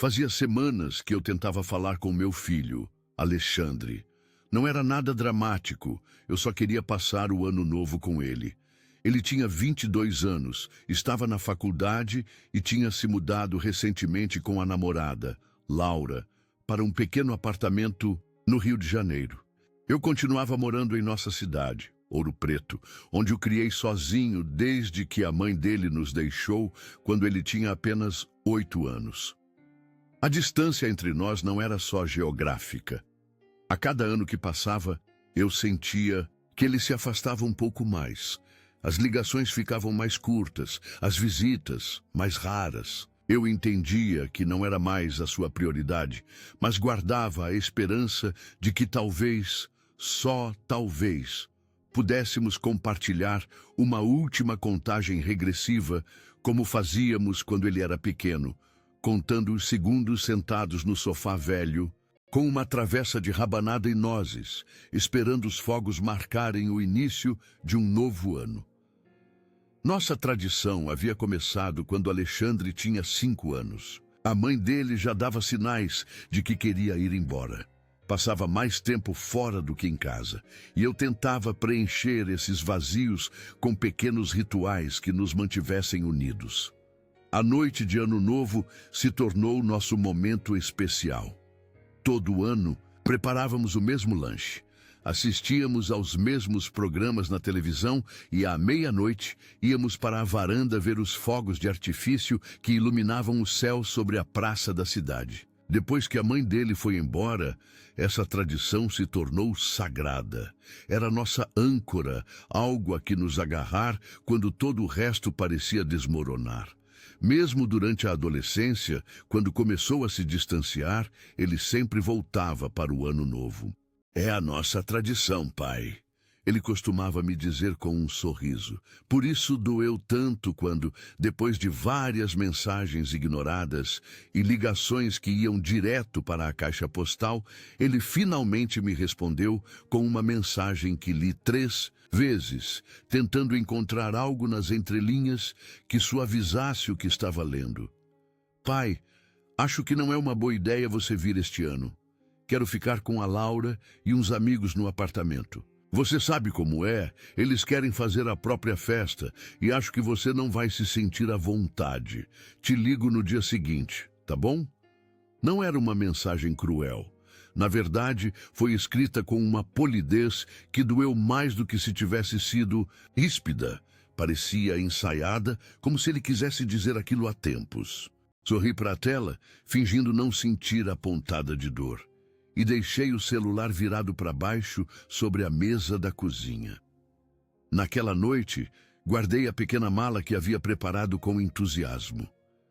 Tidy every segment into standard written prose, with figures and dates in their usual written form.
Fazia semanas que eu tentava falar com meu filho, Alexandre. Não era nada dramático, eu só queria passar o ano novo com ele. Ele tinha 22 anos, estava na faculdade e tinha se mudado recentemente com a namorada, Laura, para um pequeno apartamento no Rio de Janeiro. Eu continuava morando em nossa cidade, Ouro Preto, onde o criei sozinho desde que a mãe dele nos deixou quando ele tinha apenas 8 anos. A distância entre nós não era só geográfica. A cada ano que passava, eu sentia que ele se afastava um pouco mais. As ligações ficavam mais curtas, as visitas mais raras. Eu entendia que não era mais a sua prioridade, mas guardava a esperança de que talvez, só talvez, pudéssemos compartilhar uma última contagem regressiva, como fazíamos quando ele era pequeno, contando os segundos sentados no sofá velho, com uma travessa de rabanada e nozes, esperando os fogos marcarem o início de um novo ano. Nossa tradição havia começado quando Alexandre tinha 5 anos. A mãe dele já dava sinais de que queria ir embora. Passava mais tempo fora do que em casa, e eu tentava preencher esses vazios com pequenos rituais que nos mantivessem unidos. A noite de Ano Novo se tornou nosso momento especial. Todo ano, preparávamos o mesmo lanche. Assistíamos aos mesmos programas na televisão e à meia-noite íamos para a varanda ver os fogos de artifício que iluminavam o céu sobre a praça da cidade. Depois que a mãe dele foi embora, essa tradição se tornou sagrada. Era nossa âncora, algo a que nos agarrar quando todo o resto parecia desmoronar. Mesmo durante a adolescência, quando começou a se distanciar, ele sempre voltava para o Ano Novo. É a nossa tradição, pai. Ele costumava me dizer com um sorriso. Por isso doeu tanto quando, depois de várias mensagens ignoradas e ligações que iam direto para a caixa postal, ele finalmente me respondeu com uma mensagem que li 3 vezes, tentando encontrar algo nas entrelinhas que suavizasse o que estava lendo. Pai, acho que não é uma boa ideia você vir este ano. Quero ficar com a Laura e uns amigos no apartamento. Você sabe como é, eles querem fazer a própria festa e acho que você não vai se sentir à vontade. Te ligo no dia seguinte, tá bom? Não era uma mensagem cruel. Na verdade, foi escrita com uma polidez que doeu mais do que se tivesse sido ríspida. Parecia ensaiada, como se ele quisesse dizer aquilo há tempos. Sorri para a tela, fingindo não sentir a pontada de dor. E deixei o celular virado para baixo sobre a mesa da cozinha. Naquela noite, guardei a pequena mala que havia preparado com entusiasmo.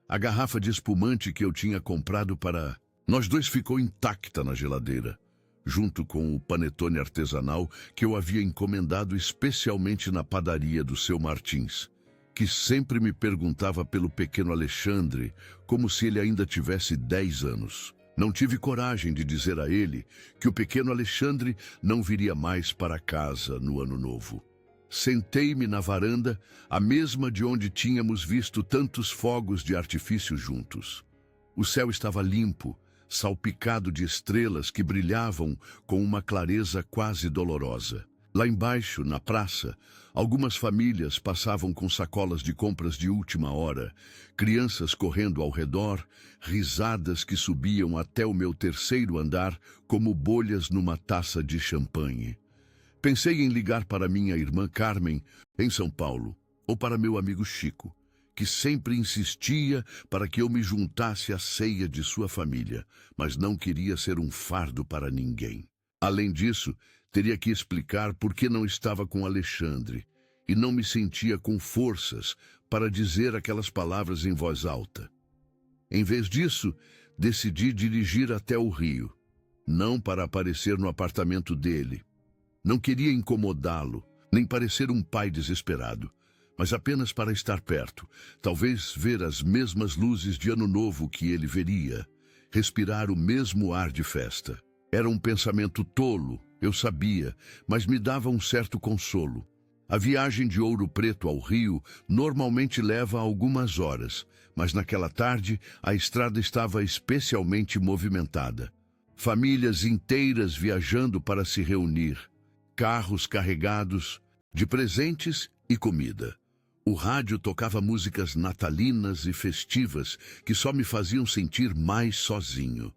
A garrafa de espumante que eu tinha comprado para nós dois ficou intacta na geladeira, junto com o panetone artesanal que eu havia encomendado especialmente na padaria do seu Martins, que sempre me perguntava pelo pequeno Alexandre, como se ele ainda tivesse 10 anos. Não tive coragem de dizer a ele que o pequeno Alexandre não viria mais para casa no Ano Novo. Sentei-me na varanda, a mesma de onde tínhamos visto tantos fogos de artifício juntos. O céu estava limpo, salpicado de estrelas que brilhavam com uma clareza quase dolorosa. Lá embaixo, na praça, algumas famílias passavam com sacolas de compras de última hora, crianças correndo ao redor, risadas que subiam até o meu 3º andar como bolhas numa taça de champanhe. Pensei em ligar para minha irmã Carmen, em São Paulo, ou para meu amigo Chico, que sempre insistia para que eu me juntasse à ceia de sua família, mas não queria ser um fardo para ninguém. Além disso, teria que explicar por que não estava com Alexandre e não me sentia com forças para dizer aquelas palavras em voz alta. Em vez disso, decidi dirigir até o Rio, não para aparecer no apartamento dele. Não queria incomodá-lo, nem parecer um pai desesperado, mas apenas para estar perto, talvez ver as mesmas luzes de Ano Novo que ele veria, respirar o mesmo ar de festa. Era um pensamento tolo, eu sabia, mas me dava um certo consolo. A viagem de Ouro Preto ao Rio normalmente leva algumas horas, mas naquela tarde a estrada estava especialmente movimentada. Famílias inteiras viajando para se reunir, carros carregados de presentes e comida. O rádio tocava músicas natalinas e festivas que só me faziam sentir mais sozinho.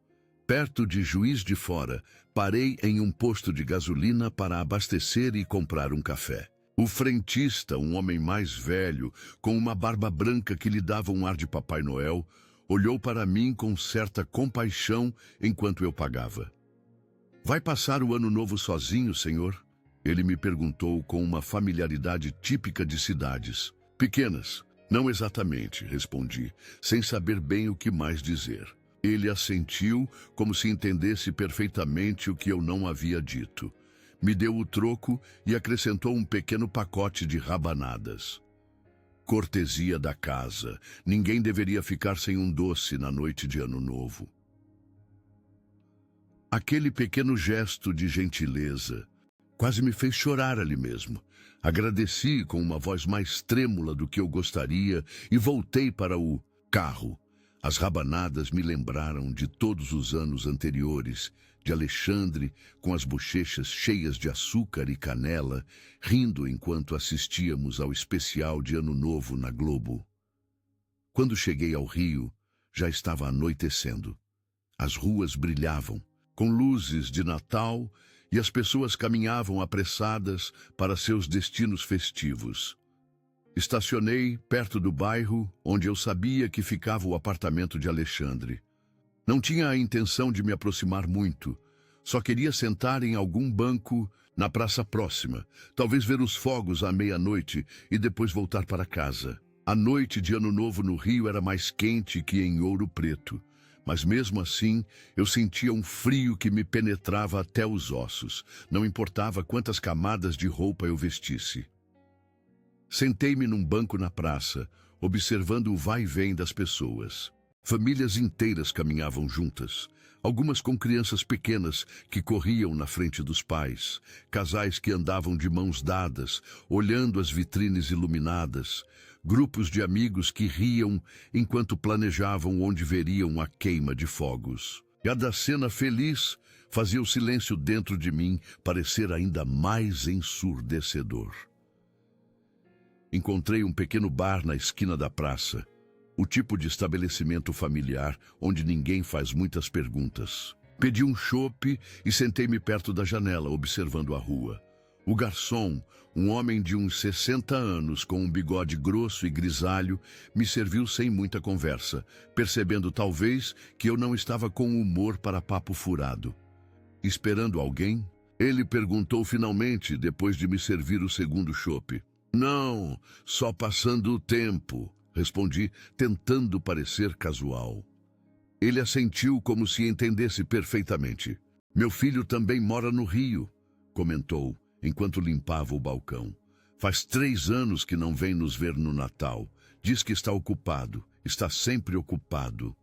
Perto de Juiz de Fora, parei em um posto de gasolina para abastecer e comprar um café. O frentista, um homem mais velho, com uma barba branca que lhe dava um ar de Papai Noel, olhou para mim com certa compaixão enquanto eu pagava. "Vai passar o ano novo sozinho, senhor?" Ele me perguntou com uma familiaridade típica de cidades pequenas. "Não exatamente", respondi, sem saber bem o que mais dizer. Ele assentiu, como se entendesse perfeitamente o que eu não havia dito. Me deu o troco e acrescentou um pequeno pacote de rabanadas. Cortesia da casa. Ninguém deveria ficar sem um doce na noite de Ano Novo. Aquele pequeno gesto de gentileza quase me fez chorar ali mesmo. Agradeci com uma voz mais trêmula do que eu gostaria e voltei para o carro. As rabanadas me lembraram de todos os anos anteriores, de Alexandre, com as bochechas cheias de açúcar e canela, rindo enquanto assistíamos ao especial de Ano Novo na Globo. Quando cheguei ao Rio, já estava anoitecendo. As ruas brilhavam, com luzes de Natal, e as pessoas caminhavam apressadas para seus destinos festivos. Estacionei perto do bairro onde eu sabia que ficava o apartamento de Alexandre. Não tinha a intenção de me aproximar muito. Só queria sentar em algum banco na praça próxima, talvez ver os fogos à meia-noite e depois voltar para casa. A noite de Ano Novo no Rio era mais quente que em Ouro Preto, mas mesmo assim eu sentia um frio que me penetrava até os ossos. Não importava quantas camadas de roupa eu vestisse. Sentei-me num banco na praça, observando o vai e vem das pessoas. Famílias inteiras caminhavam juntas, algumas com crianças pequenas que corriam na frente dos pais, casais que andavam de mãos dadas, olhando as vitrines iluminadas, grupos de amigos que riam enquanto planejavam onde veriam a queima de fogos. Cada cena feliz fazia o silêncio dentro de mim parecer ainda mais ensurdecedor. Encontrei um pequeno bar na esquina da praça, o tipo de estabelecimento familiar onde ninguém faz muitas perguntas. Pedi um chopp e sentei-me perto da janela, observando a rua. O garçom, um homem de uns 60 anos, com um bigode grosso e grisalho, me serviu sem muita conversa, percebendo talvez que eu não estava com humor para papo furado. "Esperando alguém?" Ele perguntou finalmente, depois de me servir o segundo chopp. "Não, só passando o tempo", respondi, tentando parecer casual. Ele assentiu como se entendesse perfeitamente. "Meu filho também mora no Rio", comentou, enquanto limpava o balcão. "Faz 3 anos que não vem nos ver no Natal. Diz que está ocupado, está sempre ocupado."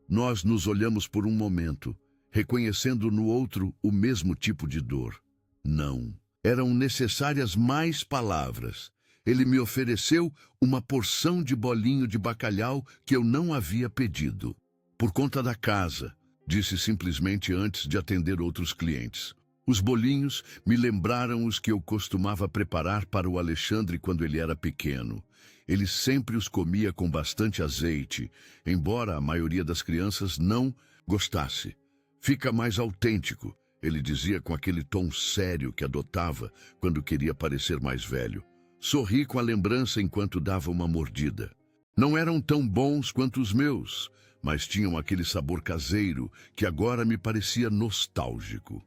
Nós nos olhamos por um momento, reconhecendo no outro o mesmo tipo de dor. Não. Eram necessárias mais palavras. Ele me ofereceu uma porção de bolinho de bacalhau que eu não havia pedido. "Por conta da casa", disse simplesmente antes de atender outros clientes. Os bolinhos me lembraram os que eu costumava preparar para o Alexandre quando ele era pequeno. Ele sempre os comia com bastante azeite, embora a maioria das crianças não gostasse. "Fica mais autêntico", ele dizia com aquele tom sério que adotava quando queria parecer mais velho. Sorri com a lembrança enquanto dava uma mordida. Não eram tão bons quanto os meus, mas tinham aquele sabor caseiro que agora me parecia nostálgico.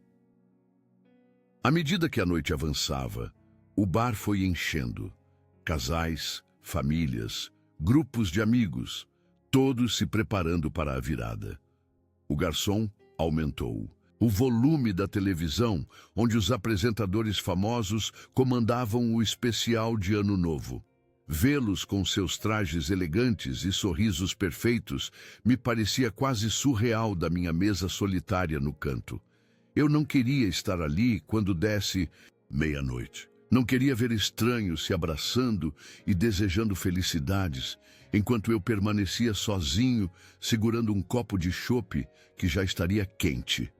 À medida que a noite avançava, o bar foi enchendo. Casais, famílias, grupos de amigos, todos se preparando para a virada. O garçom aumentou o volume da televisão, onde os apresentadores famosos comandavam o especial de Ano Novo. Vê-los com seus trajes elegantes e sorrisos perfeitos me parecia quase surreal da minha mesa solitária no canto. Eu não queria estar ali quando desse meia-noite. Não queria ver estranhos se abraçando e desejando felicidades, enquanto eu permanecia sozinho, segurando um copo de chope que já estaria quente.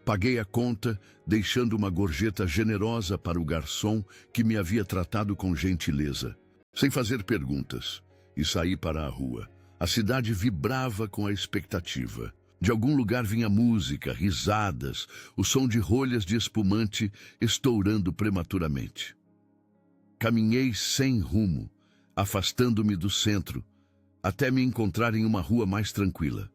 Paguei a conta, deixando uma gorjeta generosa para o garçom que me havia tratado com gentileza, sem fazer perguntas, e saí para a rua. A cidade vibrava com a expectativa. De algum lugar vinha música, risadas, o som de rolhas de espumante estourando prematuramente. Caminhei sem rumo, afastando-me do centro, até me encontrar em uma rua mais tranquila.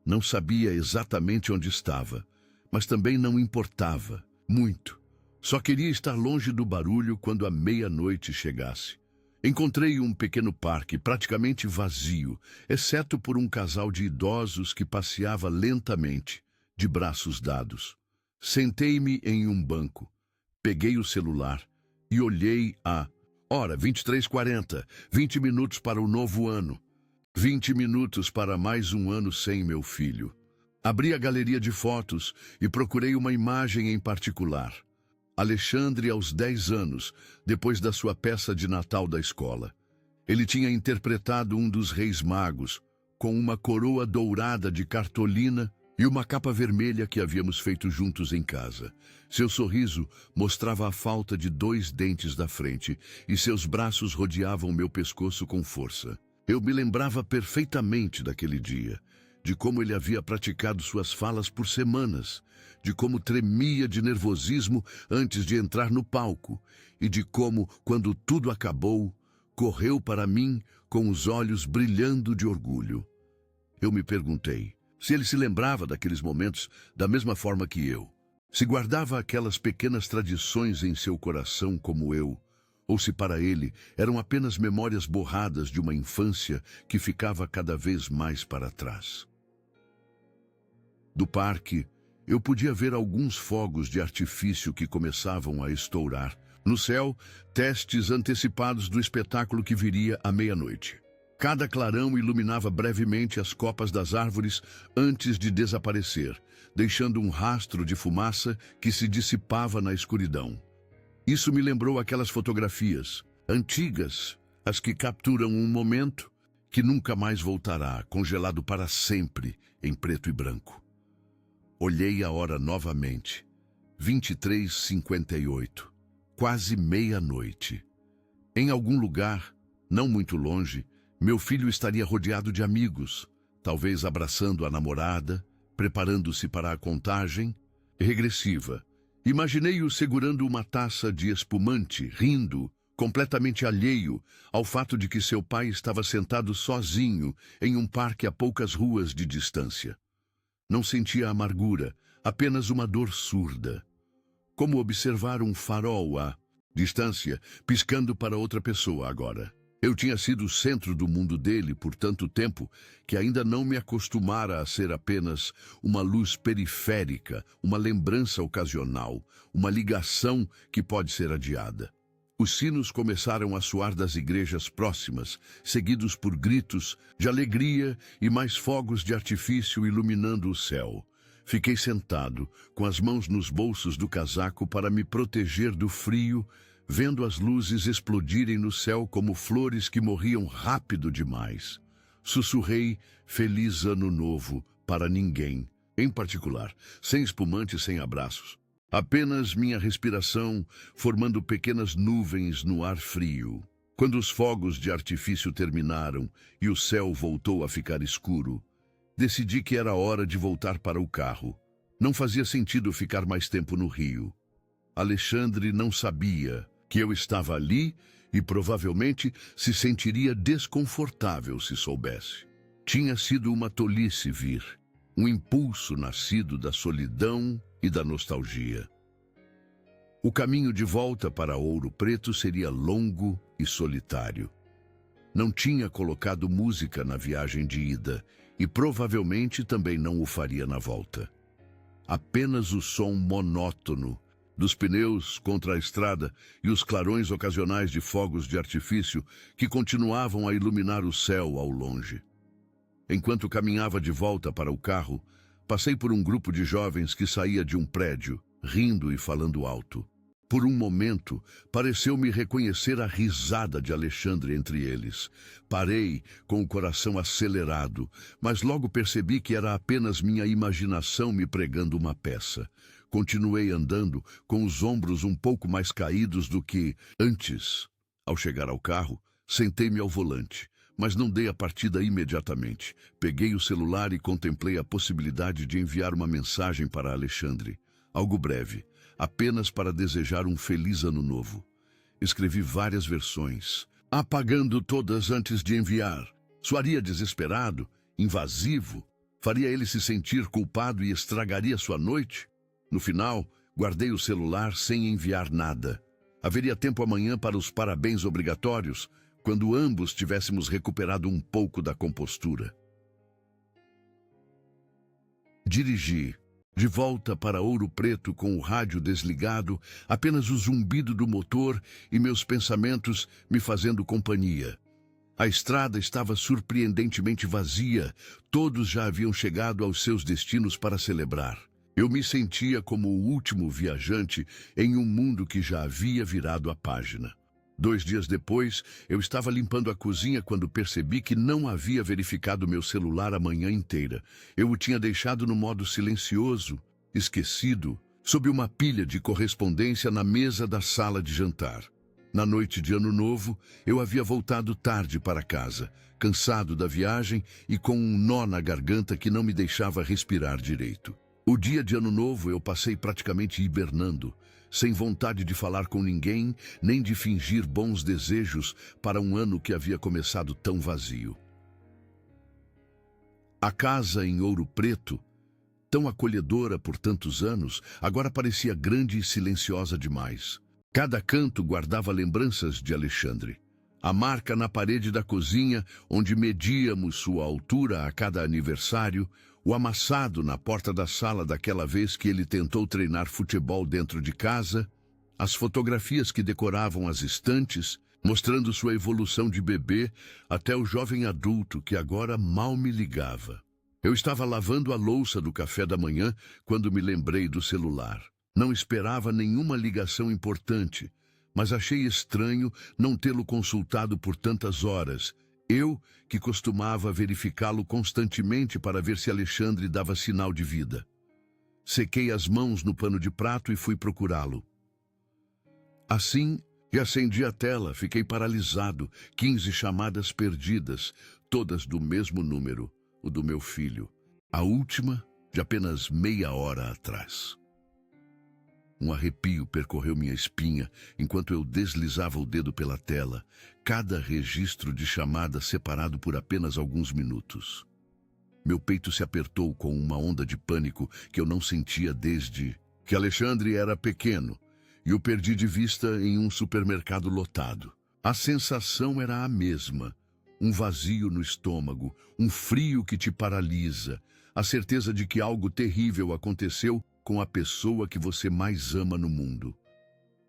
Não sabia exatamente onde estava, mas também não importava muito. Só queria estar longe do barulho quando a meia-noite chegasse. Encontrei um pequeno parque praticamente vazio, exceto por um casal de idosos que passeava lentamente, de braços dados. Sentei-me em um banco, peguei o celular e olhei a hora 23h40, 20 minutos para o novo ano, 20 minutos para mais um ano sem meu filho. Abri a galeria de fotos e procurei uma imagem em particular. Alexandre aos 10 anos, depois da sua peça de Natal da escola. Ele tinha interpretado um dos Reis Magos, com uma coroa dourada de cartolina e uma capa vermelha que havíamos feito juntos em casa. Seu sorriso mostrava a falta de 2 dentes da frente e seus braços rodeavam meu pescoço com força. Eu me lembrava perfeitamente daquele dia, de como ele havia praticado suas falas por semanas, de como tremia de nervosismo antes de entrar no palco e de como, quando tudo acabou, correu para mim com os olhos brilhando de orgulho. Eu me perguntei se ele se lembrava daqueles momentos da mesma forma que eu, se guardava aquelas pequenas tradições em seu coração como eu, ou se para ele eram apenas memórias borradas de uma infância que ficava cada vez mais para trás. Do parque, eu podia ver alguns fogos de artifício que começavam a estourar. No céu, testes antecipados do espetáculo que viria à meia-noite. Cada clarão iluminava brevemente as copas das árvores antes de desaparecer, deixando um rastro de fumaça que se dissipava na escuridão. Isso me lembrou aquelas fotografias, antigas, as que capturam um momento que nunca mais voltará, congelado para sempre em preto e branco. Olhei a hora novamente. 23h58. Quase meia-noite. Em algum lugar, não muito longe, meu filho estaria rodeado de amigos, talvez abraçando a namorada, preparando-se para a contagem regressiva. Imaginei-o segurando uma taça de espumante, rindo, completamente alheio ao fato de que seu pai estava sentado sozinho em um parque a poucas ruas de distância. Não sentia amargura, apenas uma dor surda. Como observar um farol à distância, piscando para outra pessoa agora. Eu tinha sido o centro do mundo dele por tanto tempo que ainda não me acostumara a ser apenas uma luz periférica, uma lembrança ocasional, uma ligação que pode ser adiada. Os sinos começaram a soar das igrejas próximas, seguidos por gritos de alegria e mais fogos de artifício iluminando o céu. Fiquei sentado, com as mãos nos bolsos do casaco para me proteger do frio, vendo as luzes explodirem no céu como flores que morriam rápido demais. Sussurrei Feliz Ano Novo para ninguém, em particular, sem espumante e sem abraços. Apenas minha respiração formando pequenas nuvens no ar frio. Quando os fogos de artifício terminaram e o céu voltou a ficar escuro, decidi que era hora de voltar para o carro. Não fazia sentido ficar mais tempo no Rio. Alexandre não sabia que eu estava ali e provavelmente se sentiria desconfortável se soubesse. Tinha sido uma tolice vir, um impulso nascido da solidão e da nostalgia. O caminho de volta para Ouro Preto seria longo e solitário. Não tinha colocado música na viagem de ida e provavelmente também não o faria na volta. Apenas o som monótono dos pneus contra a estrada e os clarões ocasionais de fogos de artifício que continuavam a iluminar o céu ao longe. Enquanto caminhava de volta para o carro, passei por um grupo de jovens que saía de um prédio, rindo e falando alto. Por um momento, pareceu-me reconhecer a risada de Alexandre entre eles. Parei, com o coração acelerado, mas logo percebi que era apenas minha imaginação me pregando uma peça. Continuei andando, com os ombros um pouco mais caídos do que antes. Ao chegar ao carro, sentei-me ao volante, mas não dei a partida imediatamente. Peguei o celular e contemplei a possibilidade de enviar uma mensagem para Alexandre. Algo breve, apenas para desejar um feliz ano novo. Escrevi várias versões, apagando todas antes de enviar. Soaria desesperado, invasivo, faria ele se sentir culpado e estragaria sua noite? No final, guardei o celular sem enviar nada. Haveria tempo amanhã para os parabéns obrigatórios, quando ambos tivéssemos recuperado um pouco da compostura. Dirigi, de volta para Ouro Preto com o rádio desligado, apenas o zumbido do motor e meus pensamentos me fazendo companhia. A estrada estava surpreendentemente vazia, todos já haviam chegado aos seus destinos para celebrar. Eu me sentia como o último viajante em um mundo que já havia virado a página. 2 dias depois, eu estava limpando a cozinha quando percebi que não havia verificado meu celular a manhã inteira. Eu o tinha deixado no modo silencioso, esquecido, sob uma pilha de correspondência na mesa da sala de jantar. Na noite de Ano Novo, eu havia voltado tarde para casa, cansado da viagem e com um nó na garganta que não me deixava respirar direito. O dia de Ano Novo eu passei praticamente hibernando, sem vontade de falar com ninguém, nem de fingir bons desejos para um ano que havia começado tão vazio. A casa em Ouro Preto, tão acolhedora por tantos anos, agora parecia grande e silenciosa demais. Cada canto guardava lembranças de Alexandre. A marca na parede da cozinha, onde medíamos sua altura a cada aniversário, o amassado na porta da sala daquela vez que ele tentou treinar futebol dentro de casa, as fotografias que decoravam as estantes, mostrando sua evolução de bebê até o jovem adulto que agora mal me ligava. Eu estava lavando a louça do café da manhã quando me lembrei do celular. Não esperava nenhuma ligação importante, mas achei estranho não tê-lo consultado por tantas horas. Eu, que costumava verificá-lo constantemente para ver se Alexandre dava sinal de vida. Sequei as mãos no pano de prato e fui procurá-lo. Assim, acendi a tela, fiquei paralisado, 15 chamadas perdidas, todas do mesmo número, o do meu filho. A última, de apenas meia hora atrás. Um arrepio percorreu minha espinha enquanto eu deslizava o dedo pela tela, cada registro de chamada separado por apenas alguns minutos. Meu peito se apertou com uma onda de pânico que eu não sentia desde que Alexandre era pequeno e o perdi de vista em um supermercado lotado. A sensação era a mesma, um vazio no estômago, um frio que te paralisa, a certeza de que algo terrível aconteceu com a pessoa que você mais ama no mundo.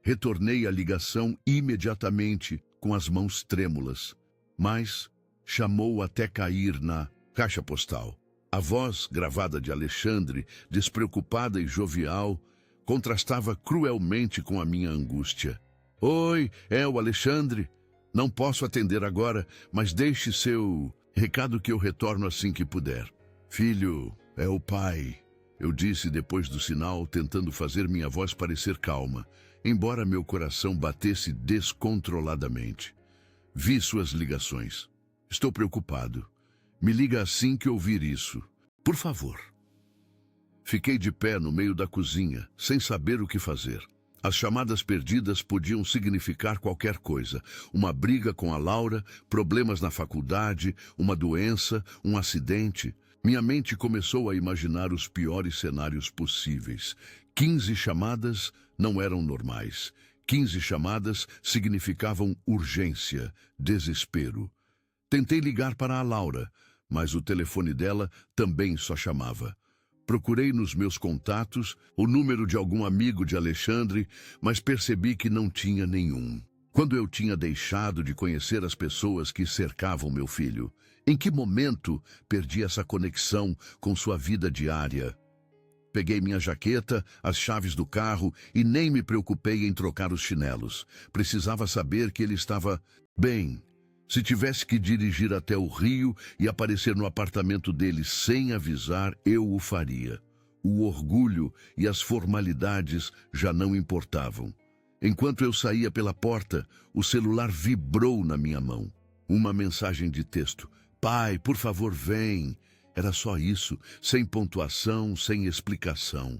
Retornei a ligação imediatamente com as mãos trêmulas, mas chamou até cair na caixa postal. A voz gravada de Alexandre, despreocupada e jovial, contrastava cruelmente com a minha angústia. Oi, é o Alexandre. Não posso atender agora, mas deixe seu recado que eu retorno assim que puder. Filho, é o pai. Eu disse depois do sinal, tentando fazer minha voz parecer calma, embora meu coração batesse descontroladamente. Vi suas ligações. Estou preocupado. Me liga assim que ouvir isso. Por favor. Fiquei de pé no meio da cozinha, sem saber o que fazer. As chamadas perdidas podiam significar qualquer coisa. Uma briga com a Laura, problemas na faculdade, uma doença, um acidente. Minha mente começou a imaginar os piores cenários possíveis. 15 chamadas não eram normais. 15 chamadas significavam urgência, desespero. Tentei ligar para a Laura, mas o telefone dela também só chamava. Procurei nos meus contatos o número de algum amigo de Alexandre, mas percebi que não tinha nenhum. Quando eu tinha deixado de conhecer as pessoas que cercavam meu filho? Em que momento perdi essa conexão com sua vida diária? Peguei minha jaqueta, as chaves do carro e nem me preocupei em trocar os chinelos. Precisava saber que ele estava bem. Se tivesse que dirigir até o Rio e aparecer no apartamento dele sem avisar, eu o faria. O orgulho e as formalidades já não importavam. Enquanto eu saía pela porta, o celular vibrou na minha mão. Uma mensagem de texto. Pai, por favor, vem. Era só isso, sem pontuação, sem explicação.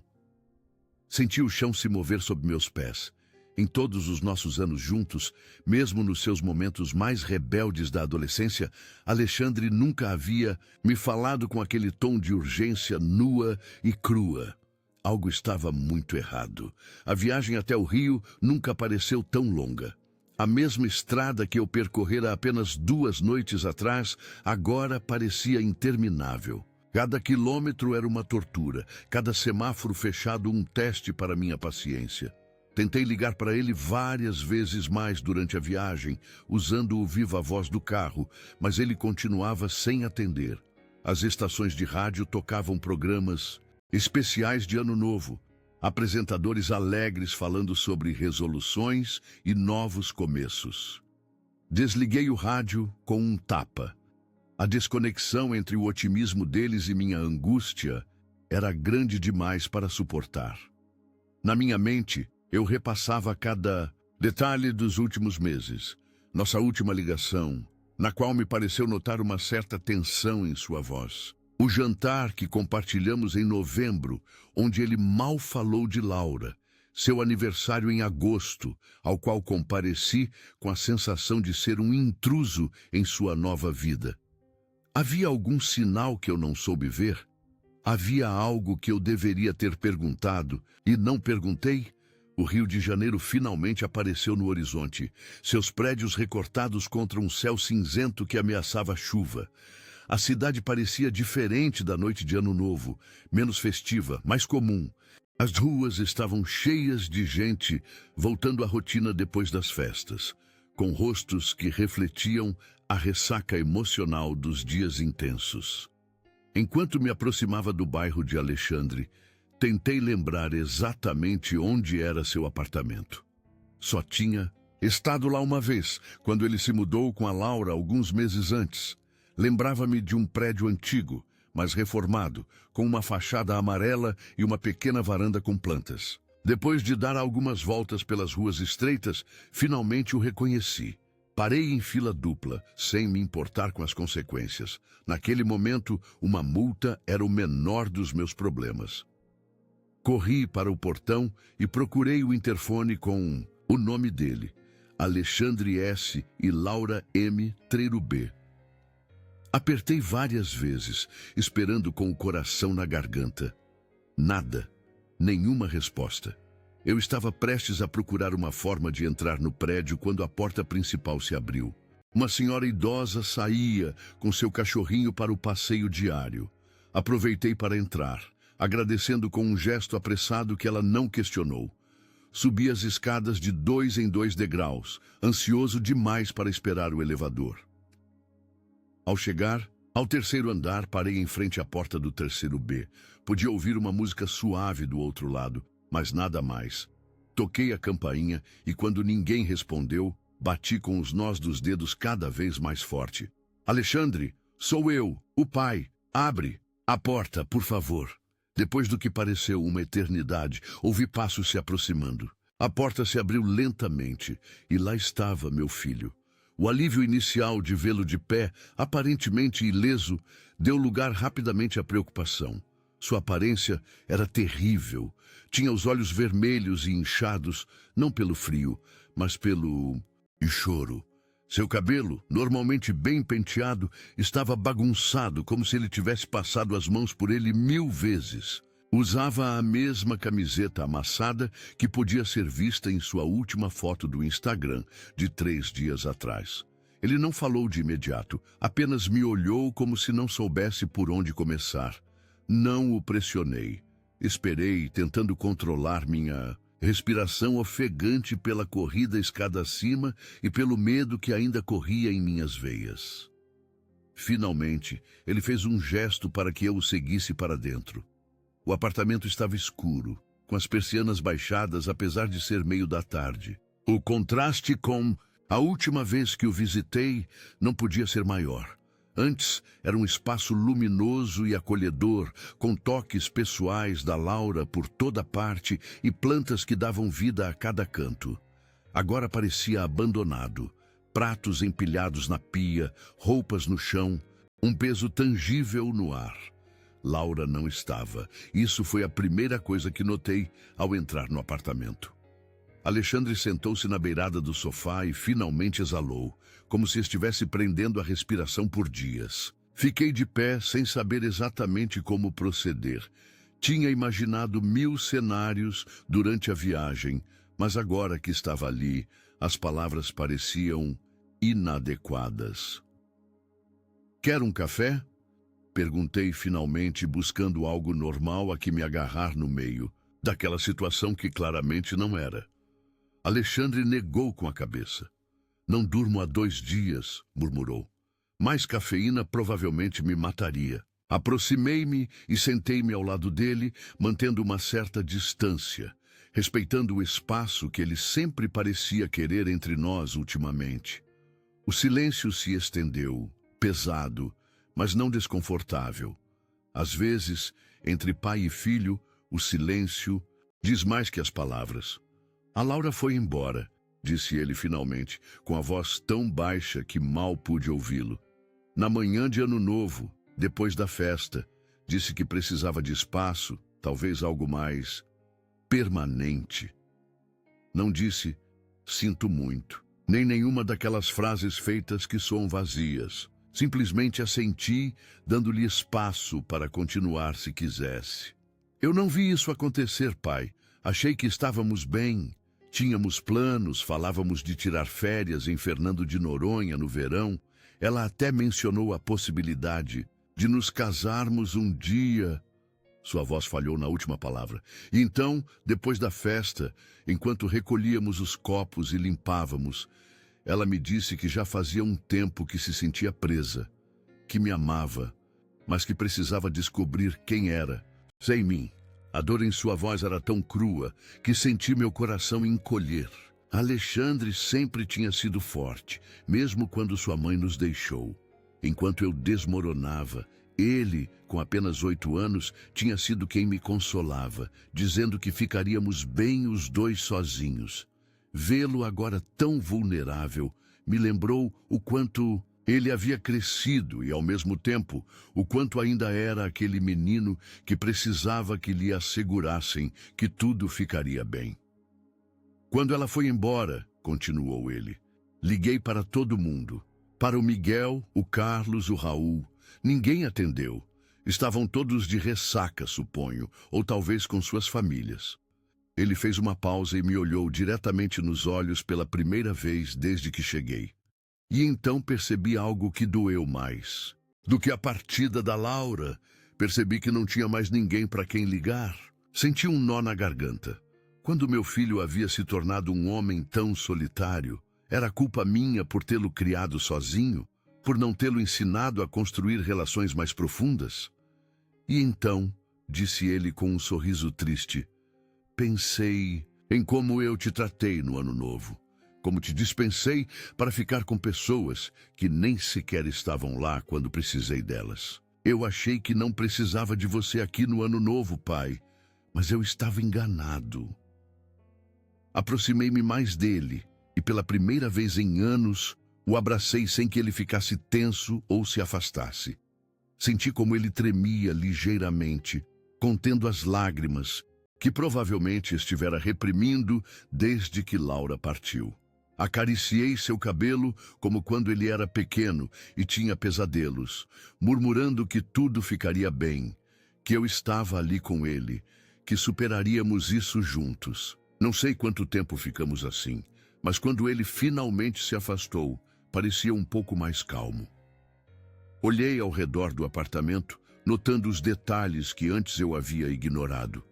Senti o chão se mover sob meus pés. Em todos os nossos anos juntos, mesmo nos seus momentos mais rebeldes da adolescência, Alexandre nunca havia me falado com aquele tom de urgência nua e crua. Algo estava muito errado. A viagem até o Rio nunca pareceu tão longa. A mesma estrada que eu percorrera apenas 2 noites atrás, agora parecia interminável. Cada quilômetro era uma tortura, cada semáforo fechado um teste para minha paciência. Tentei ligar para ele várias vezes mais durante a viagem, usando o viva-voz do carro, mas ele continuava sem atender. As estações de rádio tocavam programas especiais de Ano Novo, apresentadores alegres falando sobre resoluções e novos começos. Desliguei o rádio com um tapa. A desconexão entre o otimismo deles e minha angústia era grande demais para suportar. Na minha mente, eu repassava cada detalhe dos últimos meses. Nossa última ligação, na qual me pareceu notar uma certa tensão em sua voz. O jantar que compartilhamos em novembro, onde ele mal falou de Laura. Seu aniversário em agosto, ao qual compareci com a sensação de ser um intruso em sua nova vida. Havia algum sinal que eu não soube ver? Havia algo que eu deveria ter perguntado e não perguntei? O Rio de Janeiro finalmente apareceu no horizonte, seus prédios recortados contra um céu cinzento que ameaçava chuva. A cidade parecia diferente da noite de Ano Novo, menos festiva, mais comum. As ruas estavam cheias de gente voltando à rotina depois das festas, com rostos que refletiam a ressaca emocional dos dias intensos. Enquanto me aproximava do bairro de Alexandre, tentei lembrar exatamente onde era seu apartamento. Só tinha estado lá uma vez, quando ele se mudou com a Laura alguns meses antes. Lembrava-me de um prédio antigo, mas reformado, com uma fachada amarela e uma pequena varanda com plantas. Depois de dar algumas voltas pelas ruas estreitas, finalmente o reconheci. Parei em fila dupla, sem me importar com as consequências. Naquele momento, uma multa era o menor dos meus problemas. Corri para o portão e procurei o interfone com o nome dele, Alexandre S. e Laura M. Treiro B. Apertei várias vezes, esperando com o coração na garganta. Nada, nenhuma resposta. Eu estava prestes a procurar uma forma de entrar no prédio quando a porta principal se abriu. Uma senhora idosa saía com seu cachorrinho para o passeio diário. Aproveitei para entrar, agradecendo com um gesto apressado que ela não questionou. Subi as escadas de 2 em 2 degraus, ansioso demais para esperar o elevador. Ao chegar ao 3º andar, parei em frente à porta do 3º B. Podia ouvir uma música suave do outro lado, mas nada mais. Toquei a campainha e, quando ninguém respondeu, bati com os nós dos dedos cada vez mais forte. Alexandre, sou eu, o pai. Abre a porta, por favor. Depois do que pareceu uma eternidade, ouvi passos se aproximando. A porta se abriu lentamente e lá estava meu filho. O alívio inicial de vê-lo de pé, aparentemente ileso, deu lugar rapidamente à preocupação. Sua aparência era terrível. Tinha os olhos vermelhos e inchados, não pelo frio, mas pelo choro. Seu cabelo, normalmente bem penteado, estava bagunçado, como se ele tivesse passado as mãos por ele 1000 vezes. Usava a mesma camiseta amassada que podia ser vista em sua última foto do Instagram, de 3 dias atrás. Ele não falou de imediato, apenas me olhou como se não soubesse por onde começar. Não o pressionei. Esperei, tentando controlar minha respiração ofegante pela corrida escada acima e pelo medo que ainda corria em minhas veias. Finalmente, ele fez um gesto para que eu o seguisse para dentro. O apartamento estava escuro, com as persianas baixadas apesar de ser meio da tarde. O contraste com a última vez que o visitei não podia ser maior. Antes, era um espaço luminoso e acolhedor, com toques pessoais da Laura por toda parte e plantas que davam vida a cada canto. Agora parecia abandonado, pratos empilhados na pia, roupas no chão, um peso tangível no ar. Laura não estava. Isso foi a primeira coisa que notei ao entrar no apartamento. Alexandre sentou-se na beirada do sofá e finalmente exalou, como se estivesse prendendo a respiração por dias. Fiquei de pé sem saber exatamente como proceder. Tinha imaginado 1000 cenários durante a viagem, mas agora que estava ali, as palavras pareciam inadequadas. "Quer um café?" Perguntei finalmente, buscando algo normal a que me agarrar no meio, daquela situação que claramente não era. Alexandre negou com a cabeça. "Não durmo há 2 dias", murmurou. "Mais cafeína provavelmente me mataria." Aproximei-me e sentei-me ao lado dele, mantendo uma certa distância, respeitando o espaço que ele sempre parecia querer entre nós ultimamente. O silêncio se estendeu, pesado, mas não desconfortável. Às vezes, entre pai e filho, o silêncio diz mais que as palavras. "A Laura foi embora", disse ele finalmente, com a voz tão baixa que mal pude ouvi-lo. "Na manhã de Ano Novo, depois da festa, disse que precisava de espaço, talvez algo mais permanente." Não disse "sinto muito", nem nenhuma daquelas frases feitas que soam vazias. Simplesmente assenti, dando-lhe espaço para continuar se quisesse. "Eu não vi isso acontecer, pai. Achei que estávamos bem. Tínhamos planos, falávamos de tirar férias em Fernando de Noronha no verão. Ela até mencionou a possibilidade de nos casarmos um dia." Sua voz falhou na última palavra. "E então, depois da festa, enquanto recolhíamos os copos e limpávamos, ela me disse que já fazia um tempo que se sentia presa, que me amava, mas que precisava descobrir quem era. Sem mim." A dor em sua voz era tão crua que senti meu coração encolher. Alexandre sempre tinha sido forte, mesmo quando sua mãe nos deixou. Enquanto eu desmoronava, ele, com apenas 8 anos, tinha sido quem me consolava, dizendo que ficaríamos bem os dois sozinhos. Vê-lo agora tão vulnerável me lembrou o quanto ele havia crescido e, ao mesmo tempo, o quanto ainda era aquele menino que precisava que lhe assegurassem que tudo ficaria bem. "Quando ela foi embora", continuou ele, "liguei para todo mundo. Para o Miguel, o Carlos, o Raul. Ninguém atendeu. Estavam todos de ressaca, suponho, ou talvez com suas famílias." Ele fez uma pausa e me olhou diretamente nos olhos pela primeira vez desde que cheguei. E então percebi algo que doeu mais. Do que a partida da Laura, percebi que não tinha mais ninguém para quem ligar. Senti um nó na garganta. Quando meu filho havia se tornado um homem tão solitário, era culpa minha por tê-lo criado sozinho? Por não tê-lo ensinado a construir relações mais profundas? "E então", disse ele com um sorriso triste, "pensei em como eu te tratei no Ano Novo. Como te dispensei para ficar com pessoas que nem sequer estavam lá quando precisei delas. Eu achei que não precisava de você aqui no Ano Novo, pai, mas eu estava enganado." Aproximei-me mais dele e, pela primeira vez em anos, o abracei sem que ele ficasse tenso ou se afastasse. Senti como ele tremia ligeiramente, contendo as lágrimas, que provavelmente estivera reprimindo desde que Laura partiu. Acariciei seu cabelo como quando ele era pequeno e tinha pesadelos, murmurando que tudo ficaria bem, que eu estava ali com ele, que superaríamos isso juntos. Não sei quanto tempo ficamos assim, mas quando ele finalmente se afastou, parecia um pouco mais calmo. Olhei ao redor do apartamento, notando os detalhes que antes eu havia ignorado.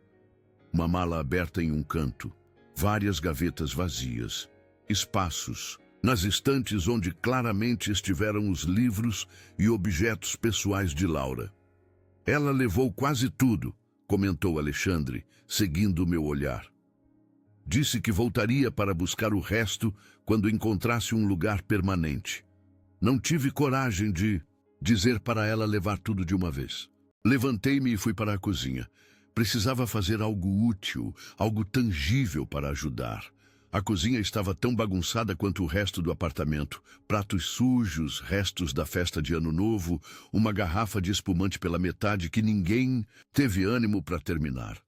Uma mala aberta em um canto, várias gavetas vazias, espaços nas estantes onde claramente estiveram os livros e objetos pessoais de Laura. Ela levou quase tudo, comentou Alexandre, seguindo o meu olhar. Disse que voltaria para buscar o resto quando encontrasse um lugar permanente. Não tive coragem de dizer para ela levar tudo de uma vez. Levantei-me e fui para a cozinha. Precisava fazer algo útil, algo tangível para ajudar. A cozinha estava tão bagunçada quanto o resto do apartamento. Pratos sujos, restos da festa de Ano Novo, uma garrafa de espumante pela metade que ninguém teve ânimo para terminar.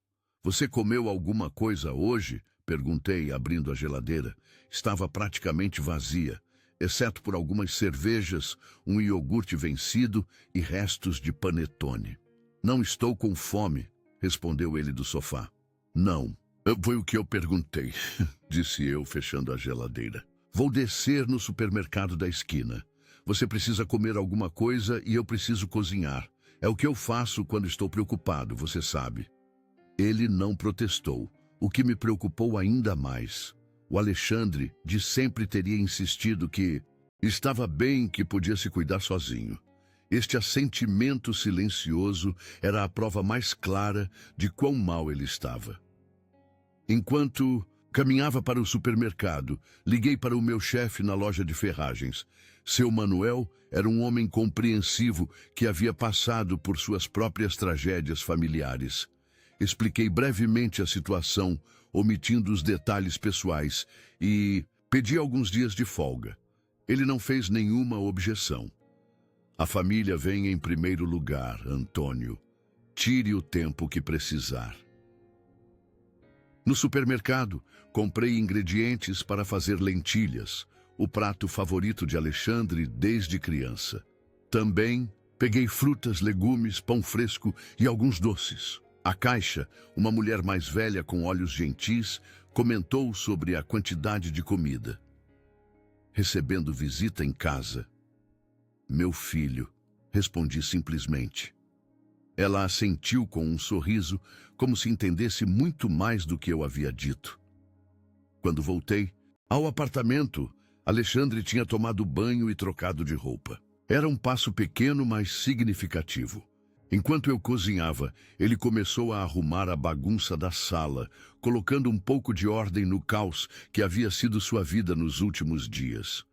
Você comeu alguma coisa hoje? Perguntei, abrindo a geladeira. Estava praticamente vazia, exceto por algumas cervejas, um iogurte vencido e restos de panetone. Não estou com fome, respondeu ele do sofá. Não. Foi o que eu perguntei, disse eu, fechando a geladeira. Vou descer no supermercado da esquina. Você precisa comer alguma coisa e eu preciso cozinhar. É o que eu faço quando estou preocupado, você sabe. Ele não protestou, o que me preocupou ainda mais. O Alexandre de sempre teria insistido que estava bem, que podia se cuidar sozinho. Este assentimento silencioso era a prova mais clara de quão mal ele estava. Enquanto caminhava para o supermercado, liguei para o meu chefe na loja de ferragens. Seu Manuel era um homem compreensivo que havia passado por suas próprias tragédias familiares. Expliquei brevemente a situação, omitindo os detalhes pessoais, e pedi alguns dias de folga. Ele não fez nenhuma objeção. A família vem em primeiro lugar, Antônio. Tire o tempo que precisar. No supermercado, comprei ingredientes para fazer lentilhas, o prato favorito de Alexandre desde criança. Também peguei frutas, legumes, pão fresco e alguns doces. A caixa, uma mulher mais velha com olhos gentis, comentou sobre a quantidade de comida. Recebendo visita em casa. Meu filho, respondi simplesmente. Ela assentiu com um sorriso, como se entendesse muito mais do que eu havia dito. Quando voltei ao apartamento, Alexandre tinha tomado banho e trocado de roupa. Era um passo pequeno, mas significativo. Enquanto eu cozinhava, ele começou a arrumar a bagunça da sala, colocando um pouco de ordem no caos que havia sido sua vida nos últimos dias.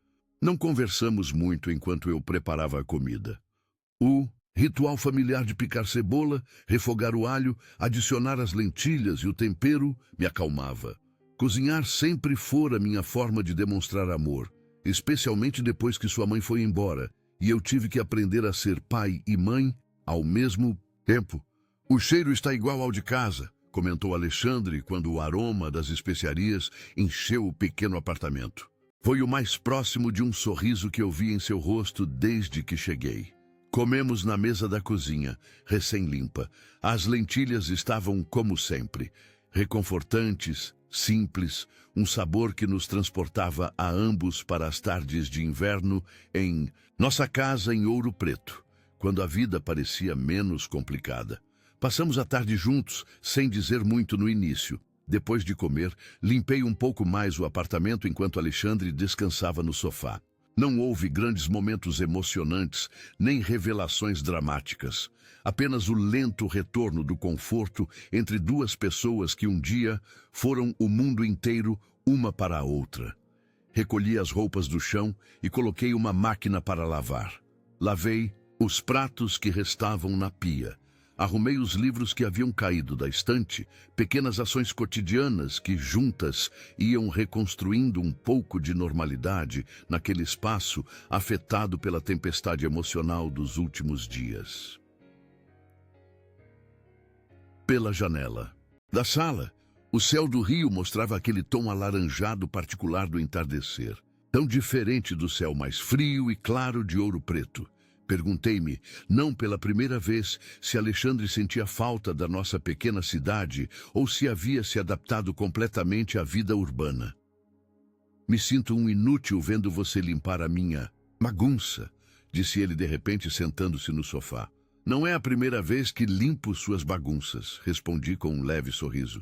Não conversamos muito enquanto eu preparava a comida. O ritual familiar de picar cebola, refogar o alho, adicionar as lentilhas e o tempero me acalmava. Cozinhar sempre fora minha forma de demonstrar amor, especialmente depois que sua mãe foi embora, e eu tive que aprender a ser pai e mãe ao mesmo tempo. O cheiro está igual ao de casa, comentou Alexandre quando o aroma das especiarias encheu o pequeno apartamento. Foi o mais próximo de um sorriso que eu vi em seu rosto desde que cheguei. Comemos na mesa da cozinha, recém-limpa. As lentilhas estavam como sempre, reconfortantes, simples, um sabor que nos transportava a ambos para as tardes de inverno em nossa casa em Ouro Preto, quando a vida parecia menos complicada. Passamos a tarde juntos, sem dizer muito no início. Depois de comer, limpei um pouco mais o apartamento enquanto Alexandre descansava no sofá. Não houve grandes momentos emocionantes, nem revelações dramáticas. Apenas o lento retorno do conforto entre duas pessoas que um dia foram o mundo inteiro uma para a outra. Recolhi as roupas do chão e coloquei uma máquina para lavar. Lavei os pratos que restavam na pia. Arrumei os livros que haviam caído da estante, pequenas ações cotidianas que, juntas, iam reconstruindo um pouco de normalidade naquele espaço afetado pela tempestade emocional dos últimos dias. Pela janela da sala, o céu do rio mostrava aquele tom alaranjado particular do entardecer, tão diferente do céu mais frio e claro de Ouro Preto. Perguntei-me, não pela primeira vez, se Alexandre sentia falta da nossa pequena cidade ou se havia se adaptado completamente à vida urbana. Me sinto um inútil vendo você limpar a minha bagunça, disse ele de repente sentando-se no sofá. Não é a primeira vez que limpo suas bagunças, respondi com um leve sorriso.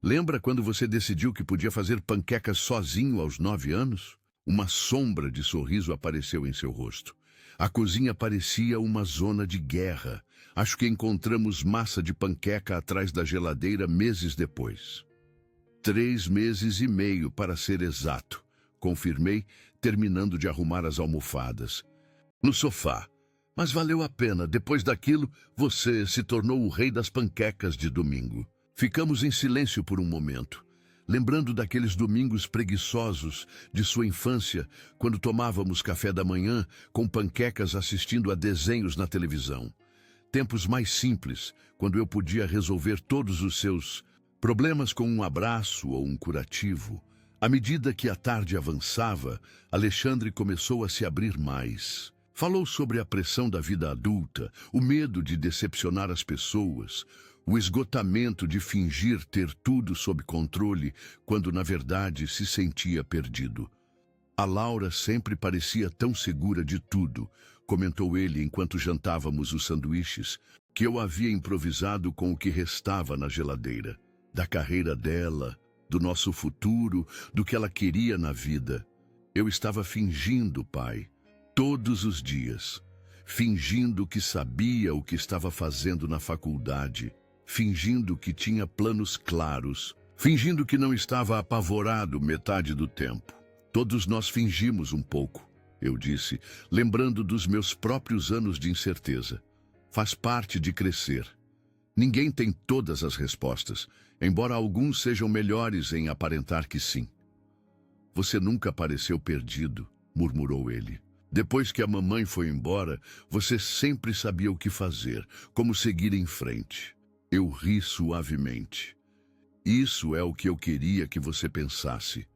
Lembra quando você decidiu que podia fazer panquecas sozinho aos 9 anos? Uma sombra de sorriso apareceu em seu rosto. A cozinha parecia uma zona de guerra. Acho que encontramos massa de panqueca atrás da geladeira meses depois. 3 meses e meio, para ser exato, confirmei, terminando de arrumar as almofadas. No sofá. Mas valeu a pena. Depois daquilo, você se tornou o rei das panquecas de domingo. Ficamos em silêncio por um momento, lembrando daqueles domingos preguiçosos de sua infância, quando tomávamos café da manhã com panquecas assistindo a desenhos na televisão. Tempos mais simples, quando eu podia resolver todos os seus problemas com um abraço ou um curativo. À medida que a tarde avançava, Alexandre começou a se abrir mais. Falou sobre a pressão da vida adulta, o medo de decepcionar as pessoas, o esgotamento de fingir ter tudo sob controle, quando na verdade se sentia perdido. A Laura sempre parecia tão segura de tudo, comentou ele enquanto jantávamos os sanduíches, que eu havia improvisado com o que restava na geladeira. Da carreira dela, do nosso futuro, do que ela queria na vida. Eu estava fingindo, pai, todos os dias. Fingindo que sabia o que estava fazendo na faculdade. Fingindo que tinha planos claros. Fingindo que não estava apavorado metade do tempo. Todos nós fingimos um pouco, eu disse, lembrando dos meus próprios anos de incerteza. Faz parte de crescer. Ninguém tem todas as respostas, embora alguns sejam melhores em aparentar que sim. Você nunca pareceu perdido, murmurou ele. Depois que a mamãe foi embora, você sempre sabia o que fazer, como seguir em frente. Eu ri suavemente. Isso é o que eu queria que você pensasse.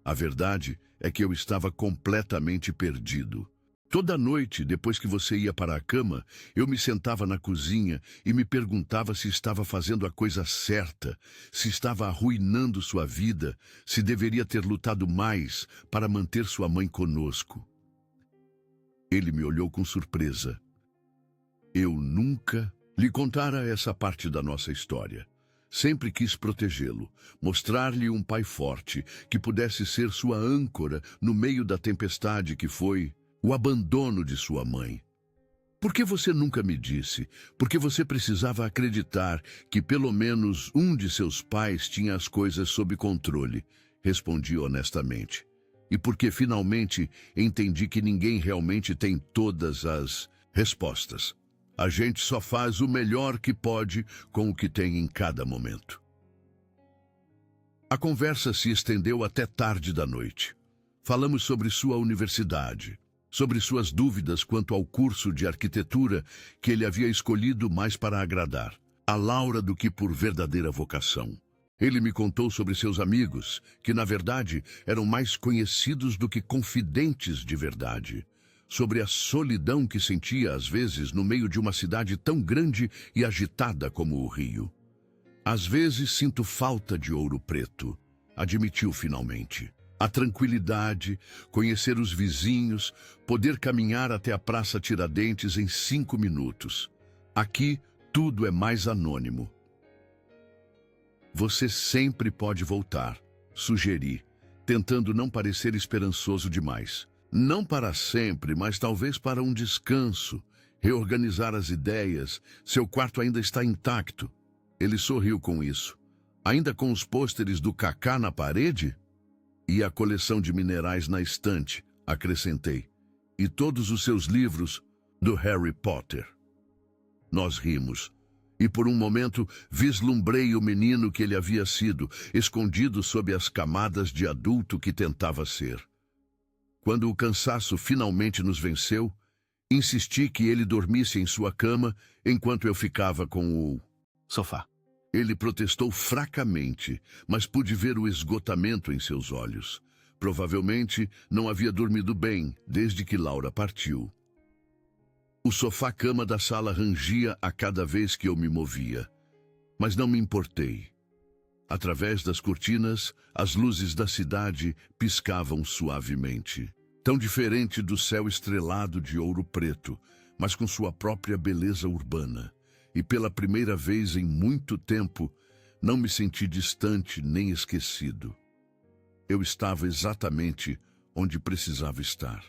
A verdade é que eu estava completamente perdido. Toda noite, depois que você ia para a cama, eu me sentava na cozinha e me perguntava se estava fazendo a coisa certa, se estava arruinando sua vida, se deveria ter lutado mais para manter sua mãe conosco. Ele me olhou com surpresa. Eu nunca lhe contara essa parte da nossa história. Sempre quis protegê-lo, mostrar-lhe um pai forte, que pudesse ser sua âncora no meio da tempestade que foi o abandono de sua mãe. Por que você nunca me disse? Porque você precisava acreditar que pelo menos um de seus pais tinha as coisas sob controle, respondi honestamente. E porque finalmente entendi que ninguém realmente tem todas as respostas. A gente só faz o melhor que pode com o que tem em cada momento. A conversa se estendeu até tarde da noite. Falamos sobre sua universidade, sobre suas dúvidas quanto ao curso de arquitetura que ele havia escolhido mais para agradar a Laura do que por verdadeira vocação. Ele me contou sobre seus amigos, que na verdade eram mais conhecidos do que confidentes de verdade. Sobre a solidão que sentia às vezes no meio de uma cidade tão grande e agitada como o Rio. Às vezes sinto falta de Ouro Preto, admitiu finalmente. A tranquilidade, conhecer os vizinhos, poder caminhar até a Praça Tiradentes em 5 minutos. Aqui tudo é mais anônimo. Você sempre pode voltar, sugeri, tentando não parecer esperançoso demais. Não para sempre, mas talvez para um descanso, reorganizar as ideias. Seu quarto ainda está intacto. Ele sorriu com isso. Ainda com os pôsteres do Kaká na parede? E a coleção de minerais na estante, acrescentei. E todos os seus livros do Harry Potter. Nós rimos. E por um momento vislumbrei o menino que ele havia sido, escondido sob as camadas de adulto que tentava ser. Quando o cansaço finalmente nos venceu, insisti que ele dormisse em sua cama enquanto eu ficava com o sofá. Ele protestou fracamente, mas pude ver o esgotamento em seus olhos. Provavelmente não havia dormido bem desde que Laura partiu. O sofá-cama da sala rangia a cada vez que eu me movia, mas não me importei. Através das cortinas, as luzes da cidade piscavam suavemente. Tão diferente do céu estrelado de Ouro Preto, mas com sua própria beleza urbana. E pela primeira vez em muito tempo, não me senti distante nem esquecido. Eu estava exatamente onde precisava estar.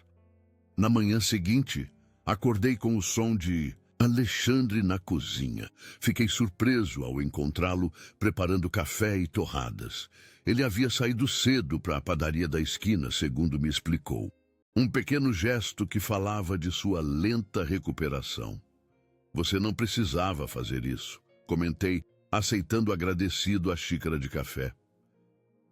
Na manhã seguinte, Acordei com o som de Alexandre na cozinha. Fiquei surpreso ao encontrá-lo preparando café e torradas. Ele havia saído cedo para a padaria da esquina, segundo me explicou. Um pequeno gesto que falava de sua lenta recuperação. Você não precisava fazer isso, comentei, aceitando agradecido a xícara de café.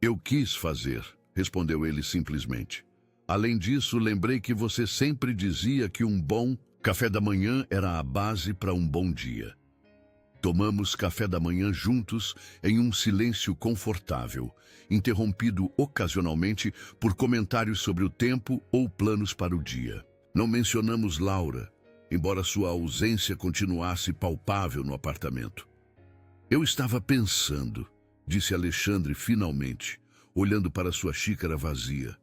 Eu quis fazer, respondeu ele simplesmente. Além disso, lembrei que você sempre dizia que um bom café da manhã era a base para um bom dia. Tomamos café da manhã juntos em um silêncio confortável, interrompido ocasionalmente por comentários sobre o tempo ou planos para o dia. Não mencionamos Laura, embora sua ausência continuasse palpável no apartamento. Eu estava pensando, disse Alexandre finalmente, olhando para sua xícara vazia,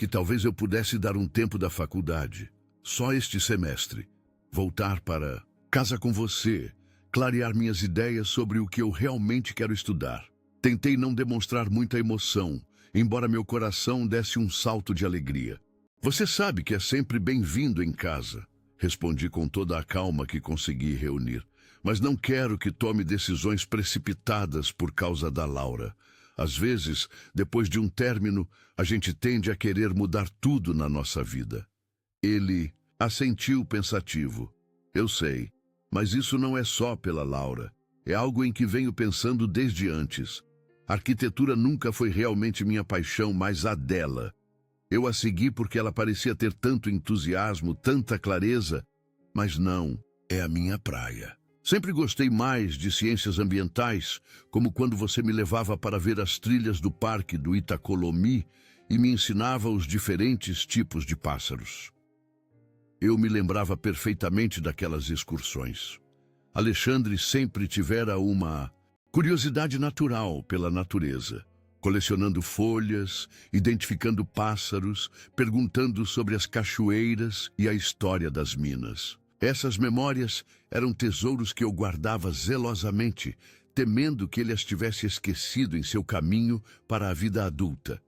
que talvez eu pudesse dar um tempo da faculdade, só este semestre, voltar para casa com você, clarear minhas ideias sobre o que eu realmente quero estudar. Tentei não demonstrar muita emoção, embora meu coração desse um salto de alegria. Você sabe que é sempre bem-vindo em casa, respondi com toda a calma que consegui reunir. Mas não quero que tome decisões precipitadas por causa da Laura. Às vezes, depois de um término, a gente tende a querer mudar tudo na nossa vida. Ele assentiu pensativo. Eu sei, mas isso não é só pela Laura. É algo em que venho pensando desde antes. A arquitetura nunca foi realmente minha paixão, mas a dela. Eu a segui porque ela parecia ter tanto entusiasmo, tanta clareza, mas não é a minha praia. Sempre gostei mais de ciências ambientais, como quando você me levava para ver as trilhas do parque do Itacolomi e me ensinava os diferentes tipos de pássaros. Eu me lembrava perfeitamente daquelas excursões. Alexandre sempre tivera uma curiosidade natural pela natureza, colecionando folhas, identificando pássaros, perguntando sobre as cachoeiras e a história das minas. Essas memórias eram tesouros que eu guardava zelosamente, temendo que ele as tivesse esquecido em seu caminho para a vida adulta.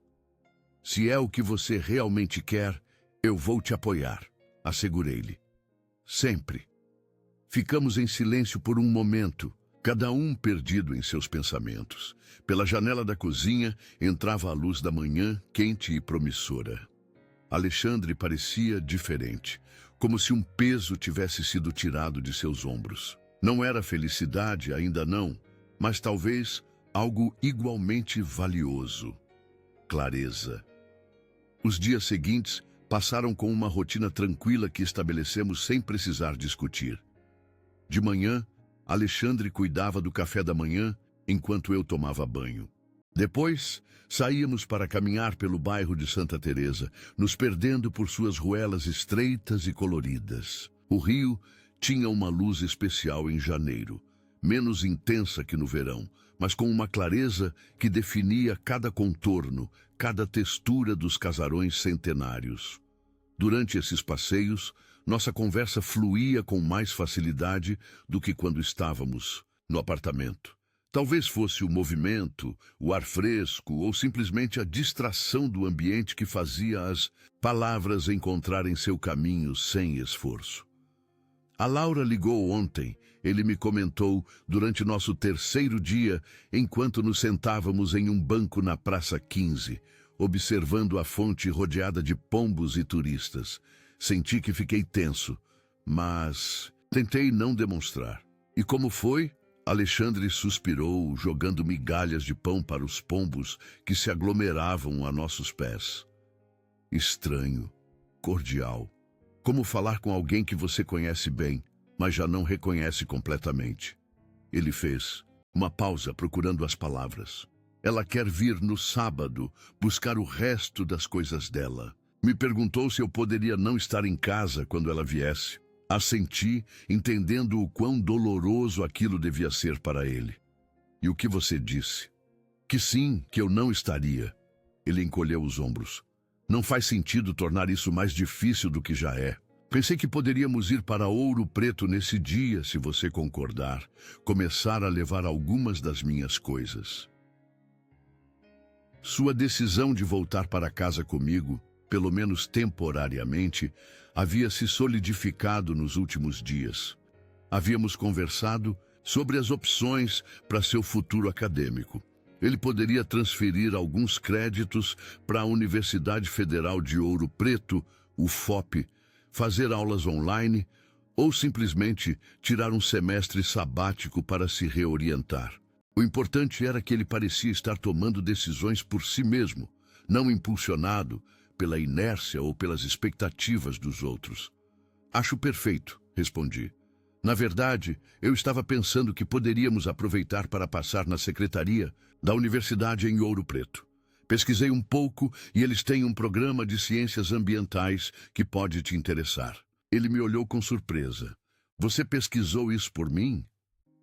Se é o que você realmente quer, eu vou te apoiar, assegurei-lhe. Sempre. Ficamos em silêncio por um momento, cada um perdido em seus pensamentos. Pela janela da cozinha entrava a luz da manhã, quente e promissora. Alexandre parecia diferente, como se um peso tivesse sido tirado de seus ombros. Não era felicidade, ainda não, mas talvez algo igualmente valioso. Clareza. Os dias seguintes passaram com uma rotina tranquila que estabelecemos sem precisar discutir. De manhã, Alexandre cuidava do café da manhã enquanto eu tomava banho. Depois, saíamos para caminhar pelo bairro de Santa Teresa, nos perdendo por suas ruelas estreitas e coloridas. O rio tinha uma luz especial em janeiro, menos intensa que no verão, mas com uma clareza que definia cada contorno, cada textura dos casarões centenários. Durante esses passeios, nossa conversa fluía com mais facilidade do que quando estávamos no apartamento. Talvez fosse o movimento, o ar fresco ou simplesmente a distração do ambiente que fazia as palavras encontrarem seu caminho sem esforço. A Laura ligou ontem, ele me comentou, durante nosso terceiro dia, enquanto nos sentávamos em um banco na Praça 15, observando a fonte rodeada de pombos e turistas. Senti que fiquei tenso, mas tentei não demonstrar. E como foi? Alexandre suspirou, jogando migalhas de pão para os pombos que se aglomeravam a nossos pés. Estranho, cordial. Como falar com alguém que você conhece bem, mas já não reconhece completamente. Ele fez uma pausa procurando as palavras. Ela quer vir no sábado buscar o resto das coisas dela. Me perguntou se eu poderia não estar em casa quando ela viesse. Assenti, entendendo o quão doloroso aquilo devia ser para ele. E o que você disse? Que sim, que eu não estaria. Ele encolheu os ombros. Não faz sentido tornar isso mais difícil do que já é. Pensei que poderíamos ir para Ouro Preto nesse dia, se você concordar. Começar a levar algumas das minhas coisas. Sua decisão de voltar para casa comigo, pelo menos temporariamente, havia se solidificado nos últimos dias. Havíamos conversado sobre as opções para seu futuro acadêmico. Ele poderia transferir alguns créditos para a Universidade Federal de Ouro Preto, UFOP, fazer aulas online ou simplesmente tirar um semestre sabático para se reorientar. O importante era que ele parecia estar tomando decisões por si mesmo, não impulsionado pela inércia ou pelas expectativas dos outros. Acho perfeito, respondi. Na verdade, eu estava pensando que poderíamos aproveitar para passar na secretaria da Universidade em Ouro Preto. Pesquisei um pouco e eles têm um programa de ciências ambientais que pode te interessar. Ele me olhou com surpresa. Você pesquisou isso por mim?